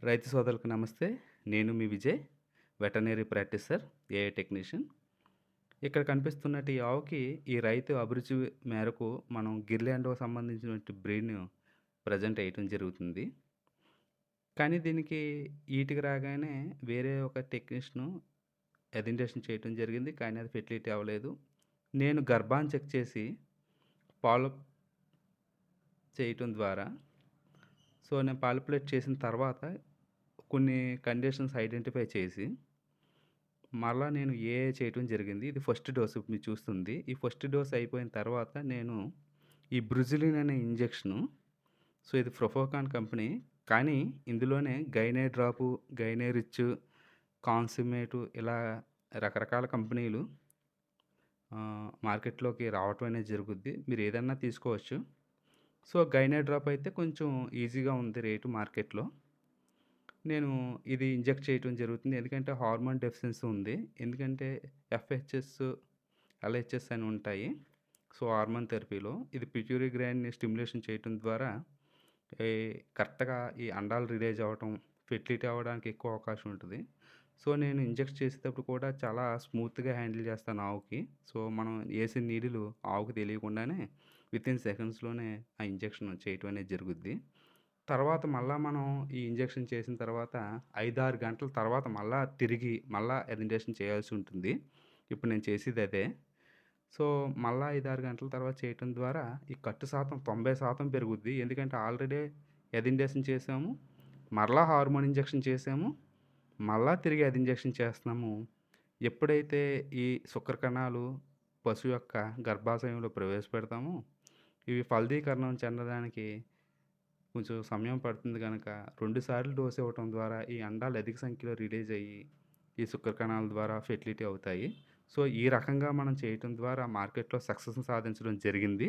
రైతు సోదరులకు నమస్తే. నేను మీ Vijay. Veterinary practicer, AI technician. ఇక్కడ కనిపిస్తున్నట్టు ఈ ఆవుకి ఈ రైతు అభిరుచి మేరకు మనం గిర్‌లాండోకి సంబంధించినటువంటి బ్రీడ్‌ని ప్రెజెంట్ ఎయటం జరుగుతుంది. కానీ దీనికి ఈటికి రాగానే వేరే ఒక టెక్నీషియను ఎథెంటేషన్ చేయటం జరిగింది. కానీ అది ఫెర్టిలిటీ అవ్వలేదు. నేను గర్భాన్ని చెక్ చేసి పాలు చేయటం ద్వారా నేను పాలిపులేట్ చేసిన తర్వాత కొన్ని కండిషన్స్ ఐడెంటిఫై చేసి మరలా నేను ఏఏ చేయటం జరిగింది. ఇది ఫస్ట్ డోస్ ఇప్పుడు మీరు చూస్తుంది. ఈ ఫస్ట్ డోస్ అయిపోయిన తర్వాత నేను ఈ బ్రుజిలిన్ అనే ఇంజెక్షను ఇది ప్రొఫోకాన్ కంపెనీ. కానీ ఇందులోనే గైనే డ్రాపు, గైనే రిచ్, కాన్సుమేటు ఇలా రకరకాల కంపెనీలు మార్కెట్‌లోకి రావటం అనేది జరుగుద్ది. మీరు ఏదన్నా తీసుకోవచ్చు. గైనే డ్రాప్ అయితే కొంచెం ఈజీగా ఉంది రేటు మార్కెట్‌లో. నేను ఇది ఇంజెక్ట్ చేయటం జరుగుతుంది. ఎందుకంటే హార్మోన్ డెఫిషియన్సీ ఉంది. ఎందుకంటే ఎఫ్‌హెచ్‌ఎస్, ఎల్‌హెచ్‌ఎస్ అని ఉంటాయి. హార్మోన్ థెరపీలో ఇది పిట్యూటరీ గ్లాండ్‌ని స్టిమ్యులేషన్ చేయటం ద్వారా ఈ కరెక్ట్‌గా ఈ అండాలు రిలీజ్ అవ్వటం, ఫెర్టిలిటీ అవ్వడానికి ఎక్కువ అవకాశం ఉంటది. నేను ఇంజెక్ట్ చేసేటప్పుడు కూడా చాలా స్మూత్‌గా హ్యాండిల్ చేస్తాను ఆవుకి. మనం ఏసిన నీడిలు ఆవుకి తెలియకుండానే వితిన్ సెకండ్స్‌లోనే ఆ ఇంజెక్షన్ చేయటం అనేది జరుగుద్ది. తర్వాత మళ్ళా మనం ఈ ఇంజెక్షన్ చేసిన తర్వాత 5, 6 గంటల తర్వాత మళ్ళా ఎథెంటేషన్ చేయాల్సి ఉంటుంది. ఇప్పుడు నేను చేసేది అదే. మళ్ళా 5, 6 గంటల తర్వాత చేయటం ద్వారా ఈ కట్టు శాతం 90% పెరుగుద్ది. ఎందుకంటే ఆల్రెడీ ఎథెంటేషన్ చేసాము. మరలా హార్మోన్ ఇంజెక్షన్ చేసాము. మళ్ళా తిరిగి అది ఇంజెక్షన్ చేస్తున్నాము. ఎప్పుడైతే ఈ శుక్ర కణాలు పశువు యొక్క గర్భాశయంలో ప్రవేశపెడతామో, ఇవి ఫలదీకరణం చెందడానికి కొంచెం సమయం పడుతుంది గనక 2 సార్లు డోస్ ఇవ్వటం ద్వారా ఈ అండాలు అధిక సంఖ్యలో రిలీజ్ అయ్యి, ఈ శుక్ర కణాల ద్వారా ఫెర్టిలిటీ అవుతాయి. ఈ రకంగా మనం చేయటం ద్వారా మార్కెట్‌లో సక్సెస్‌ని సాధించడం జరిగింది.